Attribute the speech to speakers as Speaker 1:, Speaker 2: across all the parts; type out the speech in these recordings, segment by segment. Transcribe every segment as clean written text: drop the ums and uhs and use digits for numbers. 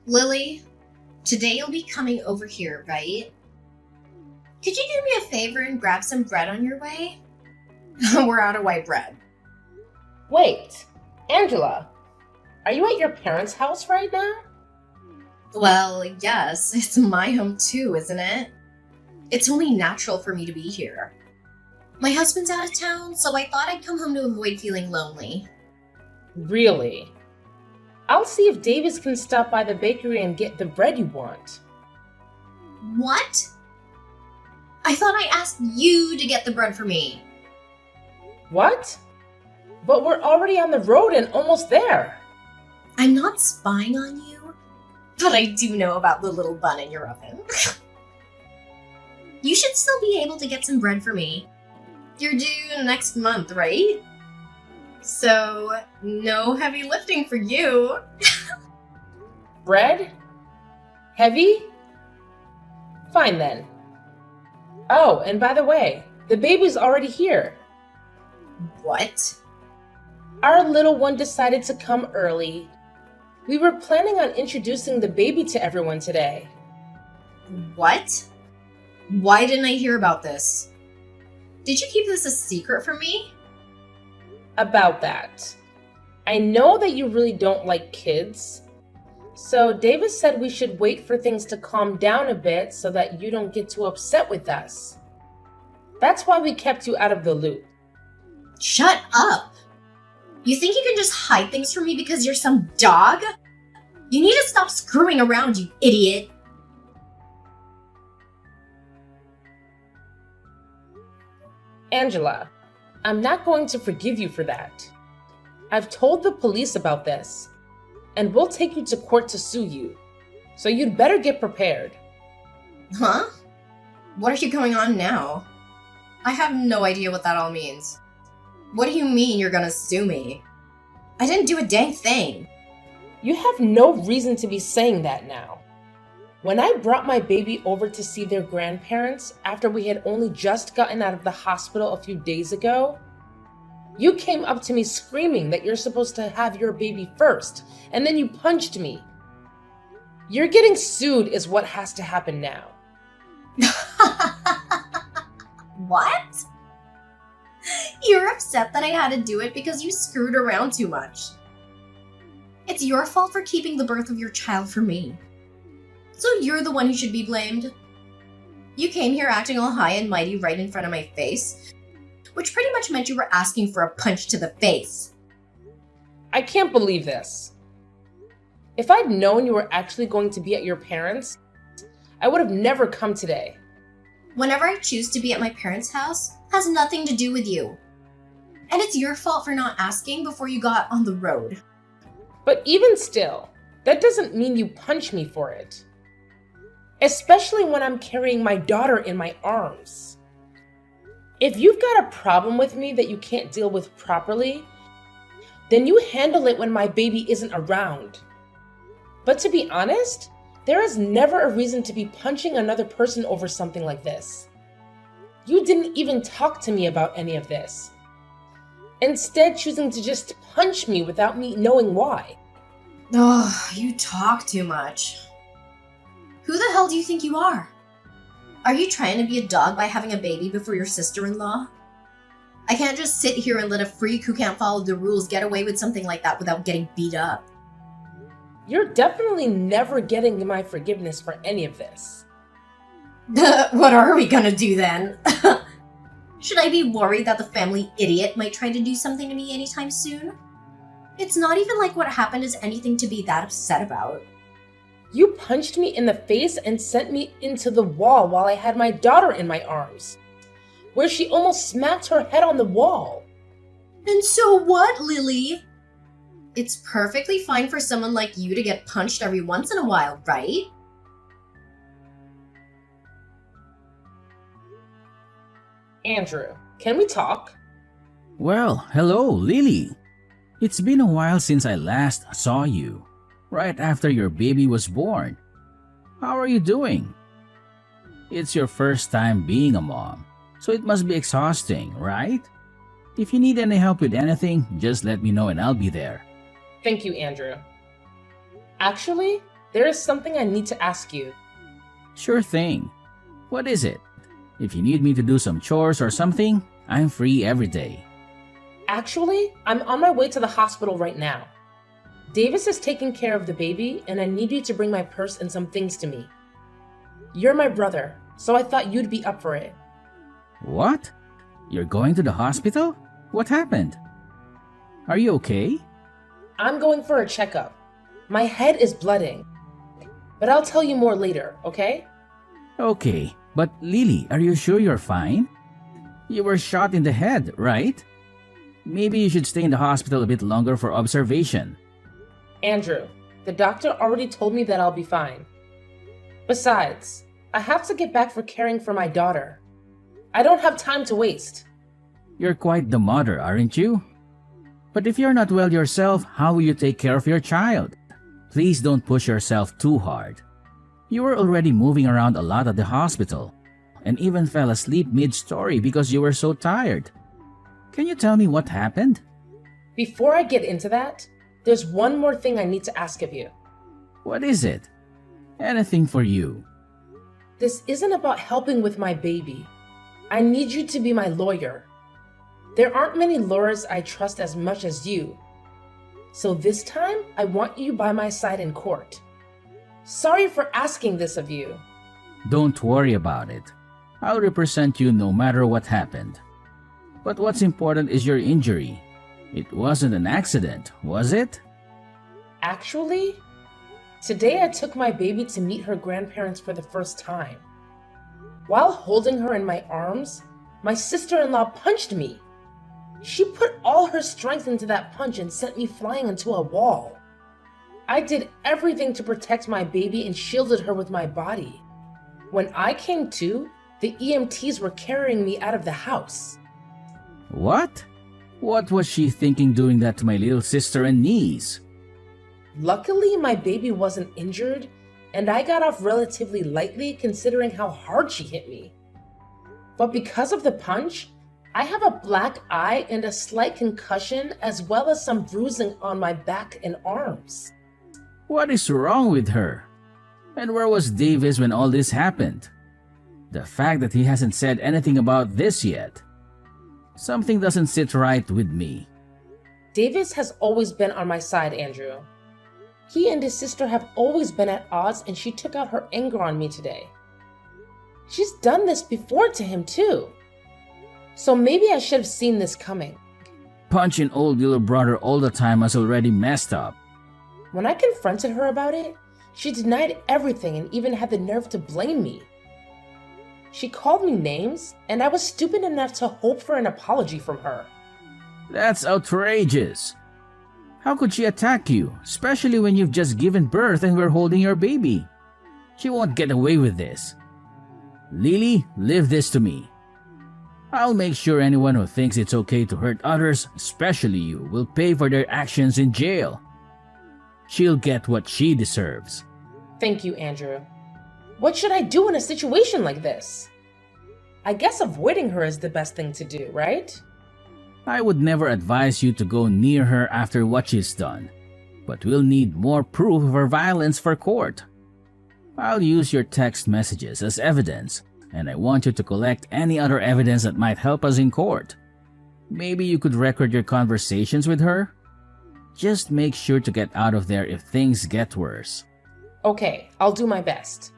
Speaker 1: Lily, today you'll be coming over here, right? Could you do me a favor and grab some bread on your way? We're out of white bread.
Speaker 2: Wait, Angela, are you at your parents' house right now?
Speaker 1: Well, yes, it's my home too, isn't it? It's only natural for me to be here. My husband's out of town, so I thought I'd come home to avoid feeling lonely.
Speaker 2: Really? I'll see if Davis can stop by the bakery and get the bread you want.
Speaker 1: What? I thought I asked you to get the bread for me.
Speaker 2: What? But we're already on the road and almost there.
Speaker 1: I'm not spying on you, but I do know about the little bun in your oven. You should still be able to get some bread for me. You're due next month, right? So, no heavy lifting for you.
Speaker 2: Bread? Heavy? Fine then. Oh, and by the way, the baby's already here.
Speaker 1: What?
Speaker 2: Our little one decided to come early. We were planning on introducing the baby to everyone today.
Speaker 1: What? Why didn't I hear about this? Did you keep this a secret from me?
Speaker 2: About that. I know that you really don't like kids. So Davis said we should wait for things to calm down a bit so that you don't get too upset with us. That's why we kept you out of the loop.
Speaker 1: Shut up! You think you can just hide things from me because you're some dog? You need to stop screwing around, you idiot!
Speaker 2: Angela, I'm not going to forgive you for that. I've told the police about this, and we'll take you to court to sue you. So you'd better get prepared.
Speaker 1: Huh? What are you going on now? I have no idea what that all means. What do you mean you're gonna sue me? I didn't do a dang thing.
Speaker 2: You have no reason to be saying that now. When I brought my baby over to see their grandparents after we had only just gotten out of the hospital a few days ago, you came up to me screaming that you're supposed to have your baby first, and then you punched me. You're getting sued is what has to happen now.
Speaker 1: What? You're upset that I had to do it because you screwed around too much. It's your fault for keeping the birth of your child from me. So you're the one who should be blamed. You came here acting all high and mighty right in front of my face, which pretty much meant you were asking for a punch to the face.
Speaker 2: I can't believe this. If I'd known you were actually going to be at your parents', I would have never come today.
Speaker 1: Whenever I choose to be at my parents' house has nothing to do with you. And it's your fault for not asking before you got on the road.
Speaker 2: But even still, that doesn't mean you punch me for it. Especially when I'm carrying my daughter in my arms. If you've got a problem with me that you can't deal with properly, then you handle it when my baby isn't around. But to be honest, there is never a reason to be punching another person over something like this. You didn't even talk to me about any of this. Instead, choosing to just punch me without me knowing why.
Speaker 1: Oh, you talk too much. Who the hell do you think you are? Are you trying to be a dog by having a baby before your sister-in-law? I can't just sit here and let a freak who can't follow the rules get away with something like that without getting beat up.
Speaker 2: You're definitely never getting my forgiveness for any of this.
Speaker 1: What are we gonna do then? Should I be worried that the family idiot might try to do something to me anytime soon? It's not even like what happened is anything to be that upset about.
Speaker 2: You punched me in the face and sent me into the wall while I had my daughter in my arms, where she almost smacked her head on the wall.
Speaker 1: And so what, Lily? It's perfectly fine for someone like you to get punched every once in a while, right?
Speaker 2: Andrew, can we talk?
Speaker 3: Well, hello, Lily. It's been a while since I last saw you, right after your baby was born. How are you doing? It's your first time being a mom, so it must be exhausting, right? If you need any help with anything, just let me know and I'll be there.
Speaker 2: Thank you, Andrew. Actually, there is something I need to ask you.
Speaker 3: Sure thing. What is it? If you need me to do some chores or something, I'm free every day.
Speaker 2: Actually, I'm on my way to the hospital right now. Davis is taking care of the baby, and I need you to bring my purse and some things to me. You're my brother, so I thought you'd be up for it.
Speaker 3: What? You're going to the hospital? What happened? Are you okay?
Speaker 2: I'm going for a checkup. My head is blooding. But I'll tell you more later, okay?
Speaker 3: Okay, but Lily, are you sure you're fine? You were shot in the head, right? Maybe you should stay in the hospital a bit longer for observation.
Speaker 2: Andrew, the doctor already told me that I'll be fine. Besides, I have to get back for caring for my daughter. I don't have time to waste.
Speaker 3: You're quite the mother, aren't you? But if you're not well yourself, how will you take care of your child? Please don't push yourself too hard. You were already moving around a lot at the hospital, and even fell asleep mid-story because you were so tired. Can you tell me what happened?
Speaker 2: Before I get into that, there's one more thing I need to ask of you.
Speaker 3: What is it? Anything for you.
Speaker 2: This isn't about helping with my baby. I need you to be my lawyer. There aren't many lawyers I trust as much as you. So this time, I want you by my side in court. Sorry for asking this of you.
Speaker 3: Don't worry about it. I'll represent you no matter what happened. But what's important is your injury. It wasn't an accident, was it?
Speaker 2: Actually, today I took my baby to meet her grandparents for the first time. While holding her in my arms, my sister-in-law punched me. She put all her strength into that punch and sent me flying into a wall. I did everything to protect my baby and shielded her with my body. When I came to, the EMTs were carrying me out of the house.
Speaker 3: What? What was she thinking doing that to my little sister and niece?
Speaker 2: Luckily, my baby wasn't injured, and I got off relatively lightly considering how hard she hit me. But because of the punch, I have a black eye and a slight concussion as well as some bruising on my back and arms.
Speaker 3: What is wrong with her? And where was Davis when all this happened? The fact that he hasn't said anything about this yet. Something doesn't sit right with me.
Speaker 2: Davis has always been on my side, Andrew. He and his sister have always been at odds, and she took out her anger on me today. She's done this before to him too. So maybe I should have seen this coming.
Speaker 3: Punching old little brother all the time has already messed up.
Speaker 2: When I confronted her about it, she denied everything and even had the nerve to blame me. She called me names, and I was stupid enough to hope for an apology from her.
Speaker 3: That's outrageous. How could she attack you, especially when you've just given birth and we're holding your baby? She won't get away with this. Lily, leave this to me. I'll make sure anyone who thinks it's okay to hurt others, especially you, will pay for their actions in jail. She'll get what she deserves.
Speaker 2: Thank you, Andrew. What should I do in a situation like this? I guess avoiding her is the best thing to do, right?
Speaker 3: I would never advise you to go near her after what she's done, but we'll need more proof of her violence for court. I'll use your text messages as evidence, and I want you to collect any other evidence that might help us in court. Maybe you could record your conversations with her? Just make sure to get out of there if things get worse.
Speaker 2: Okay, I'll do my best.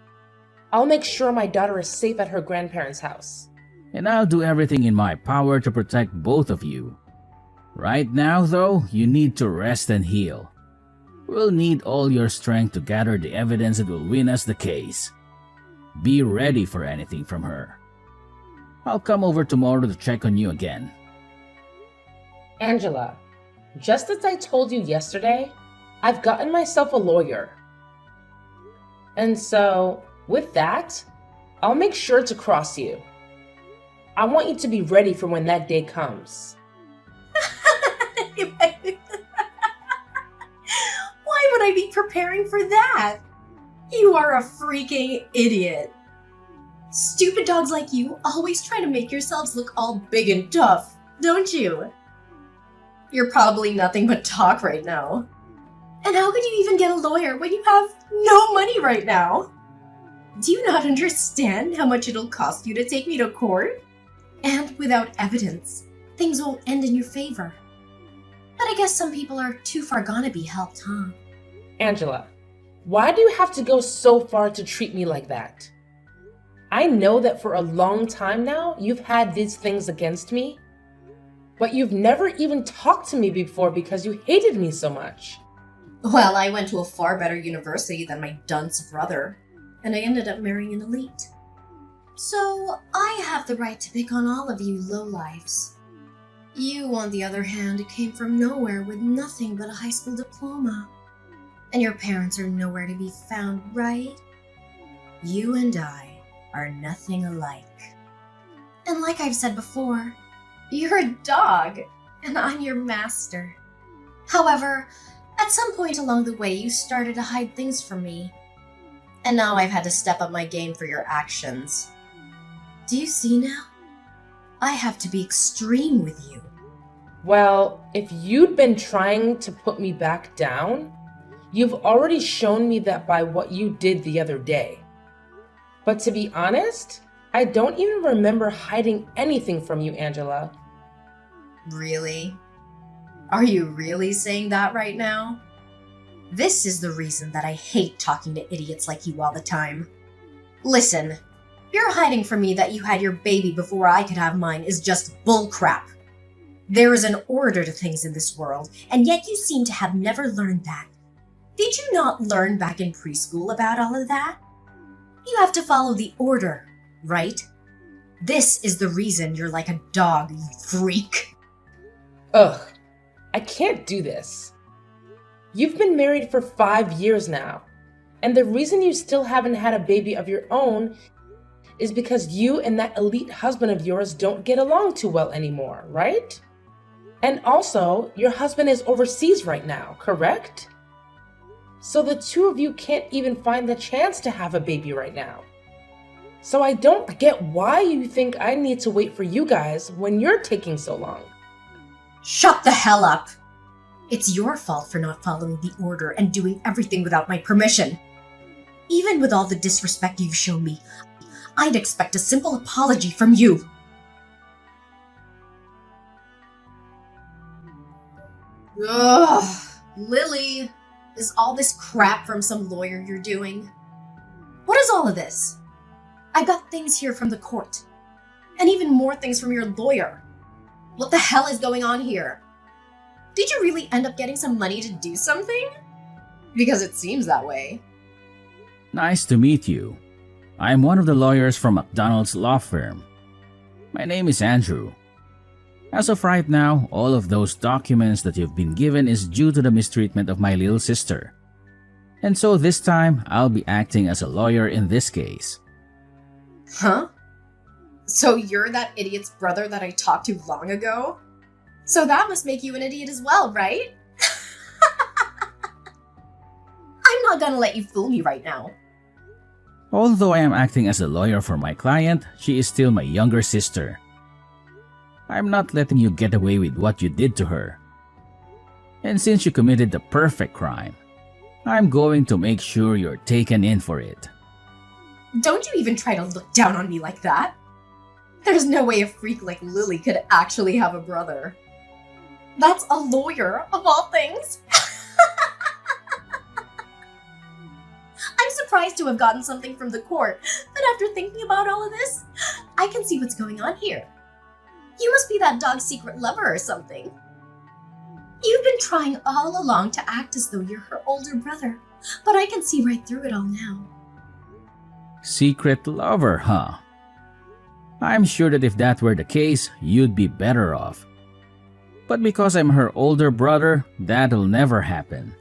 Speaker 2: I'll make sure my daughter is safe at her grandparents' house.
Speaker 3: And I'll do everything in my power to protect both of you. Right now, though, you need to rest and heal. We'll need all your strength to gather the evidence that will win us the case. Be ready for anything from her. I'll come over tomorrow to check on you again.
Speaker 2: Angela, just as I told you yesterday, I've gotten myself a lawyer. And so, with that, I'll make sure to cross you. I want you to be ready for when that day comes.
Speaker 1: Why would I be preparing for that? You are a freaking idiot. Stupid dogs like you always try to make yourselves look all big and tough, don't you? You're probably nothing but talk right now. And how could you even get a lawyer when you have no money right now? Do you not understand how much it'll cost you to take me to court? And without evidence, things won't end in your favor. But I guess some people are too far gone to be helped, huh?
Speaker 2: Angela, why do you have to go so far to treat me like that? I know that for a long time now, you've had these things against me, but you've never even talked to me before because you hated me so much.
Speaker 1: Well, I went to a far better university than my dunce brother, and I ended up marrying an elite. So I have the right to pick on all of you lowlifes. You, on the other hand, came from nowhere with nothing but a high school diploma. And your parents are nowhere to be found, right? You and I are nothing alike. And like I've said before, you're a dog, and I'm your master. However, at some point along the way, you started to hide things from me. And now I've had to step up my game for your actions. Do you see now? I have to be extreme with you.
Speaker 2: Well, if you'd been trying to put me back down, you've already shown me that by what you did the other day. But to be honest, I don't even remember hiding anything from you, Angela.
Speaker 1: Really? Are you really saying that right now? This is the reason that I hate talking to idiots like you all the time. Listen, you're hiding from me that you had your baby before I could have mine is just bullcrap. There is an order to things in this world, and yet you seem to have never learned that. Did you not learn back in preschool about all of that? You have to follow the order, right? This is the reason you're like a dog, you freak.
Speaker 2: Ugh, I can't do this. You've been married for 5 years now, and the reason you still haven't had a baby of your own is because you and that elite husband of yours don't get along too well anymore, right? And also, your husband is overseas right now, correct? So the two of you can't even find the chance to have a baby right now. So I don't get why you think I need to wait for you guys when you're taking so long.
Speaker 1: Shut the hell up! It's your fault for not following the order and doing everything without my permission. Even with all the disrespect you've shown me, I'd expect a simple apology from you. Ugh, Lily, is all this crap from some lawyer you're doing? What is all of this? I got things here from the court, and even more things from your lawyer. What the hell is going on here? Did you really end up getting some money to do something? Because it seems that way.
Speaker 3: Nice to meet you. I'm one of the lawyers from McDonald's law firm. My name is Andrew. As of right now, all of those documents that you've been given is due to the mistreatment of my little sister. And so this time, I'll be acting as a lawyer in this case.
Speaker 1: Huh? So you're that idiot's brother that I talked to long ago? So that must make you an idiot as well, right? I'm not gonna let you fool me right now.
Speaker 3: Although I am acting as a lawyer for my client, she is still my younger sister. I'm not letting you get away with what you did to her. And since you committed the perfect crime, I'm going to make sure you're taken in for it.
Speaker 1: Don't you even try to look down on me like that. There's no way a freak like Lily could actually have a brother. That's a lawyer, of all things. I'm surprised to have gotten something from the court, but after thinking about all of this, I can see what's going on here. You must be that dog's secret lover or something. You've been trying all along to act as though you're her older brother, but I can see right through it all now.
Speaker 3: Secret lover, huh? I'm sure that if that were the case, you'd be better off. But because I'm her older brother, that'll never happen.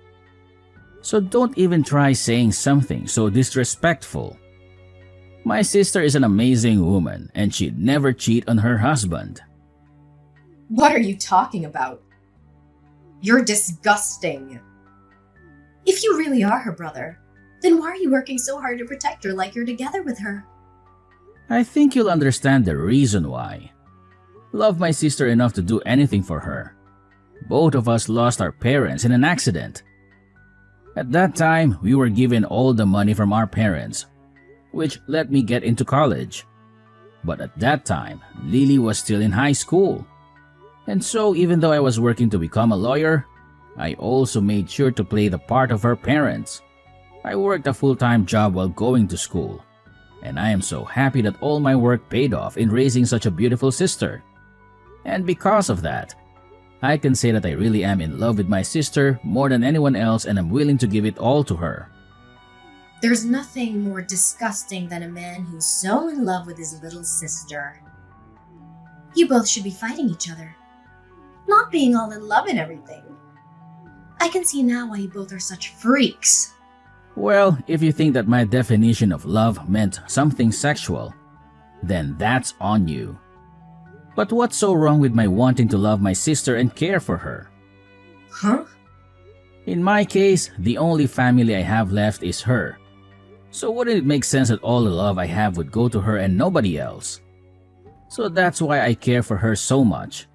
Speaker 3: So don't even try saying something so disrespectful. My sister is an amazing woman and she'd never cheat on her husband.
Speaker 1: What are you talking about? You're disgusting. If you really are her brother, then why are you working so hard to protect her like you're together with her?
Speaker 3: I think you'll understand the reason why. Love my sister enough to do anything for her. Both of us lost our parents in an accident. At that time, we were given all the money from our parents, which let me get into college. But at that time, Lily was still in high school. And so even though I was working to become a lawyer, I also made sure to play the part of her parents. I worked a full-time job while going to school. And I am so happy that all my work paid off in raising such a beautiful sister. And because of that, I can say that I really am in love with my sister more than anyone else, and I'm willing to give it all to her.
Speaker 1: There's nothing more disgusting than a man who's so in love with his little sister. You both should be fighting each other, not being all in love and everything. I can see now why you both are such freaks.
Speaker 3: Well, if you think that my definition of love meant something sexual, then that's on you. But what's so wrong with my wanting to love my sister and care for her?
Speaker 1: Huh?
Speaker 3: In my case, the only family I have left is her. So wouldn't it make sense that all the love I have would go to her and nobody else? So that's why I care for her so much.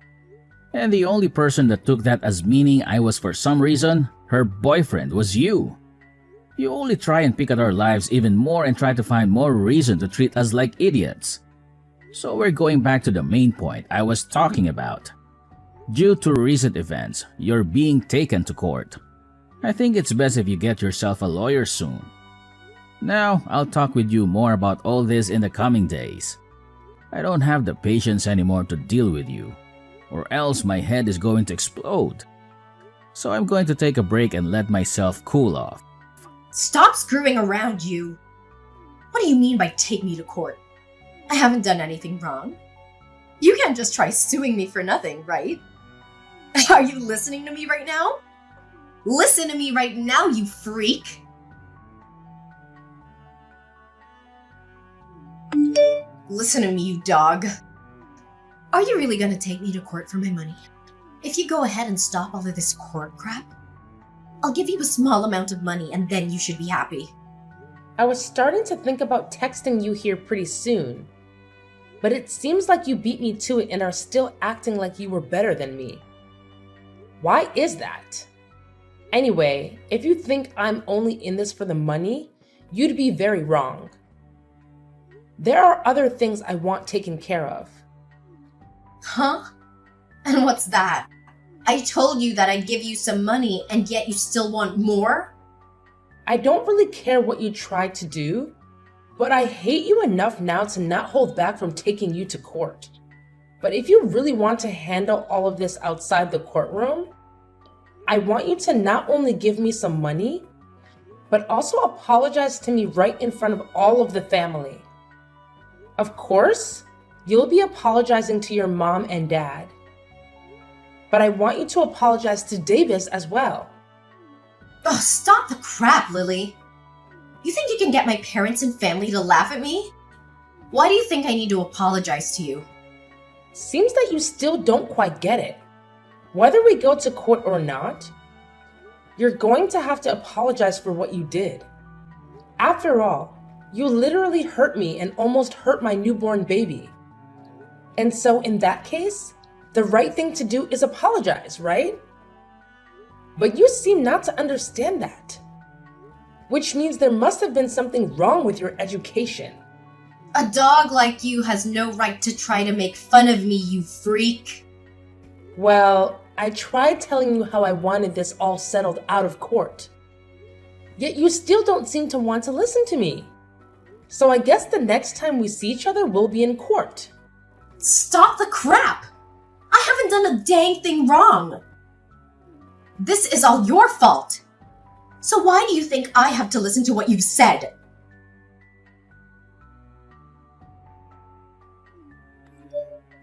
Speaker 3: And the only person that took that as meaning I was for some reason her boyfriend was you. You only try and pick at our lives even more and try to find more reason to treat us like idiots. So we're going back to the main point I was talking about. Due to recent events, you're being taken to court. I think it's best if you get yourself a lawyer soon. Now, I'll talk with you more about all this in the coming days. I don't have the patience anymore to deal with you, or else my head is going to explode. So I'm going to take a break and let myself cool off.
Speaker 1: Stop screwing around, you! What do you mean by take me to court? I haven't done anything wrong. You can't just try suing me for nothing, right? Are you listening to me right now? Listen to me right now, you freak! Listen to me, you dog. Are you really gonna take me to court for my money? If you go ahead and stop all of this court crap, I'll give you a small amount of money and then you should be happy.
Speaker 2: I was starting to think about texting you here pretty soon, but it seems like you beat me to it and are still acting like you were better than me. Why is that? Anyway, if you think I'm only in this for the money, you'd be very wrong. There are other things I want taken care of.
Speaker 1: Huh? And what's that? I told you that I'd give you some money and yet you still want more?
Speaker 2: I don't really care what you tried to do, but I hate you enough now to not hold back from taking you to court. But if you really want to handle all of this outside the courtroom, I want you to not only give me some money, but also apologize to me right in front of all of the family. Of course, you'll be apologizing to your mom and dad. But I want you to apologize to Davis as well.
Speaker 1: Oh, stop the crap, Lily. You think you can get my parents and family to laugh at me? Why do you think I need to apologize to you?
Speaker 2: Seems that you still don't quite get it. Whether we go to court or not, you're going to have to apologize for what you did. After all, you literally hurt me and almost hurt my newborn baby. And so in that case, the right thing to do is apologize, right? But you seem not to understand that. Which means there must have been something wrong with your education.
Speaker 1: A dog like you has no right to try to make fun of me, you freak.
Speaker 2: Well, I tried telling you how I wanted this all settled out of court. Yet you still don't seem to want to listen to me. So I guess the next time we see each other, we'll be in court.
Speaker 1: Stop the crap! I haven't done a dang thing wrong. This is all your fault. So why do you think I have to listen to what you've said?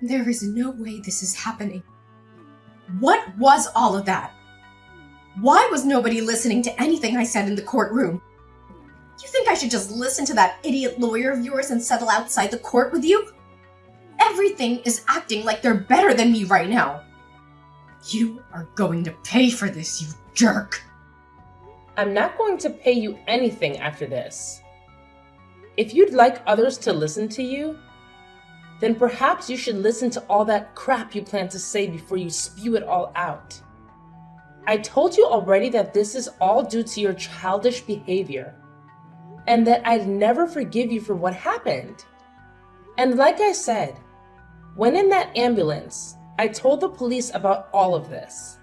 Speaker 1: There is no way this is happening. What was all of that? Why was nobody listening to anything I said in the courtroom? You think I should just listen to that idiot lawyer of yours and settle outside the court with you? Everything is acting like they're better than me right now. You are going to pay for this, you jerk.
Speaker 2: I'm not going to pay you anything after this. If you'd like others to listen to you, then perhaps you should listen to all that crap you plan to say before you spew it all out. I told you already that this is all due to your childish behavior, and that I'd never forgive you for what happened. And like I said, when in that ambulance, I told the police about all of this.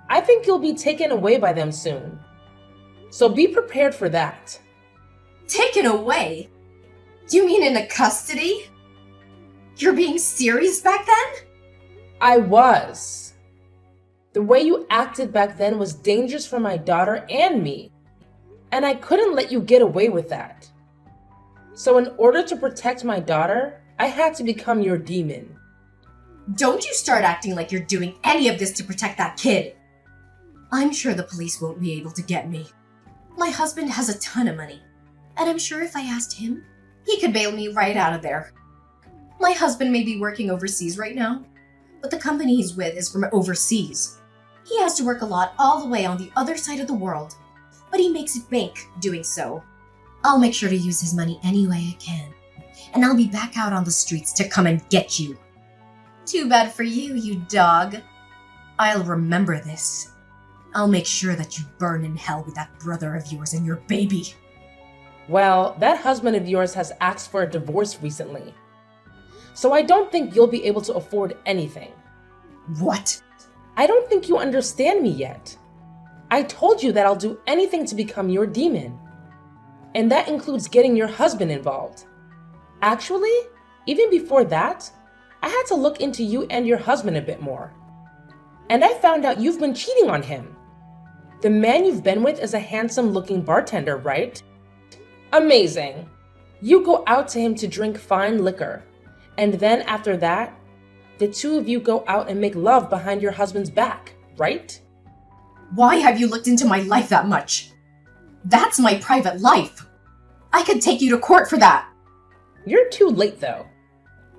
Speaker 2: I think you'll be taken away by them soon. So be prepared for that.
Speaker 1: Taken away? Do you mean into custody? You're being serious back then?
Speaker 2: I was. The way you acted back then was dangerous for my daughter and me, and I couldn't let you get away with that. So in order to protect my daughter, I had to become your demon.
Speaker 1: Don't you start acting like you're doing any of this to protect that kid. I'm sure the police won't be able to get me. My husband has a ton of money, and I'm sure if I asked him, he could bail me right out of there. My husband may be working overseas right now, but the company he's with is from overseas. He has to work a lot all the way on the other side of the world, but he makes it bank doing so. I'll make sure to use his money any way I can, and I'll be back out on the streets to come and get you. Too bad for you, you dog. I'll remember this. I'll make sure that you burn in hell with that brother of yours and your baby.
Speaker 2: Well, that husband of yours has asked for a divorce recently. So I don't think you'll be able to afford anything.
Speaker 1: What?
Speaker 2: I don't think you understand me yet. I told you that I'll do anything to become your demon. And that includes getting your husband involved. Actually, even before that, I had to look into you and your husband a bit more. And I found out you've been cheating on him. The man you've been with is a handsome-looking bartender, right? Amazing. You go out to him to drink fine liquor, and then after that, the two of you go out and make love behind your husband's back, right?
Speaker 1: Why have you looked into my life that much? That's my private life. I could take you to court for that.
Speaker 2: You're too late, though.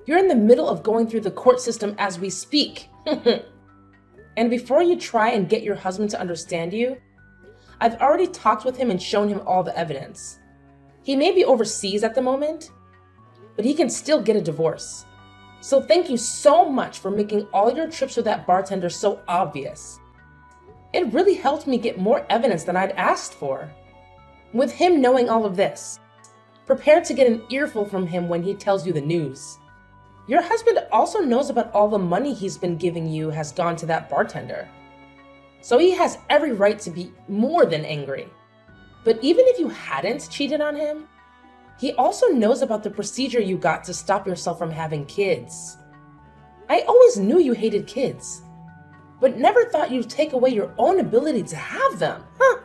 Speaker 2: You're in the middle of going through the court system as we speak. And before you try and get your husband to understand you, I've already talked with him and shown him all the evidence. He may be overseas at the moment, but he can still get a divorce. So thank you so much for making all your trips with that bartender so obvious. It really helped me get more evidence than I'd asked for. With him knowing all of this, prepare to get an earful from him when he tells you the news. Your husband also knows about all the money he's been giving you has gone to that bartender. So he has every right to be more than angry. But even if you hadn't cheated on him, he also knows about the procedure you got to stop yourself from having kids. I always knew you hated kids, but never thought you'd take away your own ability to have them, huh?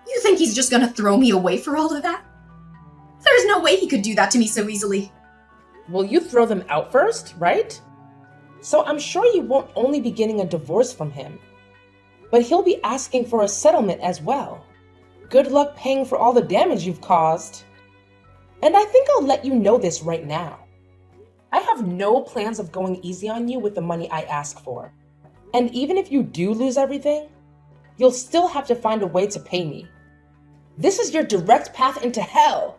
Speaker 1: You think he's just gonna throw me away for all of that? There's no way he could do that to me so easily.
Speaker 2: Well, you throw them out first, right? So I'm sure you won't only be getting a divorce from him, but he'll be asking for a settlement as well. Good luck paying for all the damage you've caused. And I think I'll let you know this right now. I have no plans of going easy on you with the money I ask for. And even if you do lose everything, you'll still have to find a way to pay me. This is your direct path into hell.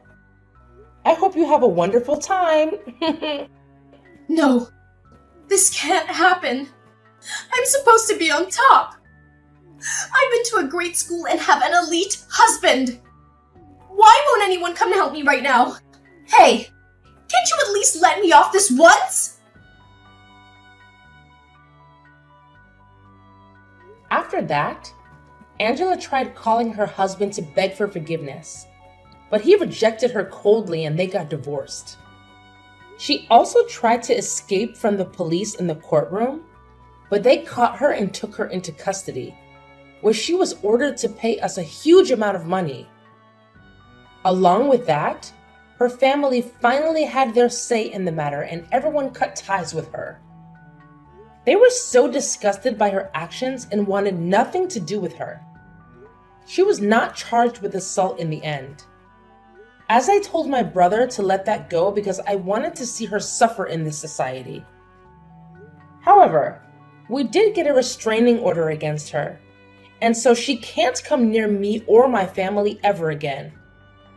Speaker 2: I hope you have a wonderful time.
Speaker 1: No, this can't happen. I'm supposed to be on top. I've been to a great school and have an elite husband. Why won't anyone come to help me right now? Hey, can't you at least let me off this once?
Speaker 2: After that, Angela tried calling her husband to beg for forgiveness, but he rejected her coldly and they got divorced. She also tried to escape from the police in the courtroom, but they caught her and took her into custody, where she was ordered to pay us a huge amount of money. Along with that, her family finally had their say in the matter and everyone cut ties with her. They were so disgusted by her actions and wanted nothing to do with her. She was not charged with assault in the end. As I told my brother to let that go because I wanted to see her suffer in this society. However, we did get a restraining order against her, and so she can't come near me or my family ever again.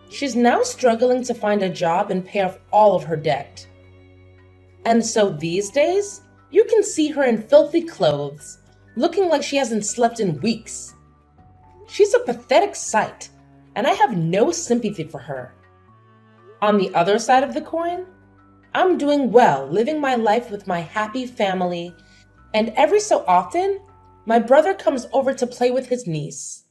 Speaker 2: She's now struggling to find a job and pay off all of her debt. And so these days, you can see her in filthy clothes, looking like she hasn't slept in weeks. She's a pathetic sight, and I have no sympathy for her. On the other side of the coin, I'm doing well, living my life with my happy family, and every so often, my brother comes over to play with his niece.